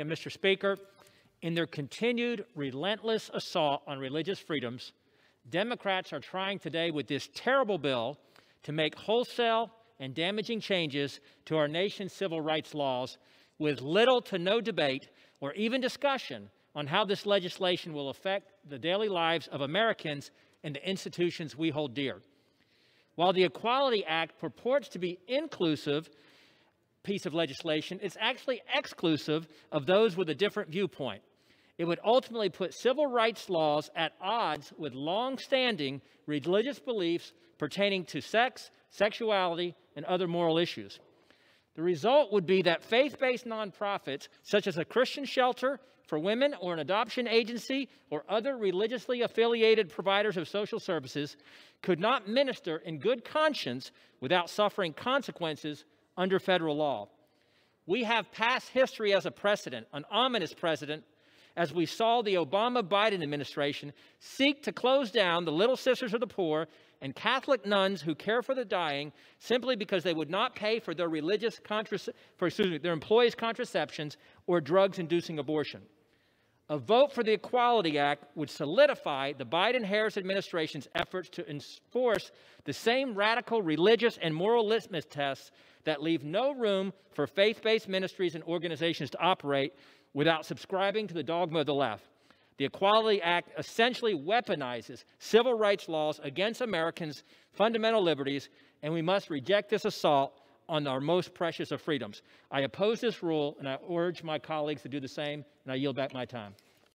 Mr. Speaker, in their continued relentless assault on religious freedoms, Democrats are trying today with this terrible bill to make wholesale and damaging changes to our nation's civil rights laws with little to no debate or even discussion on how this legislation will affect the daily lives of Americans and the institutions we hold dear. While the Equality Act purports to be inclusive piece of legislation, it's actually exclusive of those with a different viewpoint. It would ultimately put civil rights laws at odds with long-standing religious beliefs pertaining to sex, sexuality, and other moral issues. The result would be that faith-based nonprofits, such as a Christian shelter for women or an adoption agency or other religiously affiliated providers of social services, could not minister in good conscience without suffering consequences under federal law. We have past history as a precedent, an ominous precedent, as we saw the Obama-Biden administration seek to close down the Little Sisters of the Poor and Catholic nuns who care for the dying simply because they would not pay for their their employees' contraceptions or drugs-inducing abortion. A vote for the Equality Act would solidify the Biden-Harris administration's efforts to enforce the same radical religious and moral litmus tests that leave no room for faith-based ministries and organizations to operate without subscribing to the dogma of the left. The Equality Act essentially weaponizes civil rights laws against Americans' fundamental liberties, and we must reject this assault on our most precious of freedoms. I oppose this rule, and I urge my colleagues to do the same, and I yield back my time.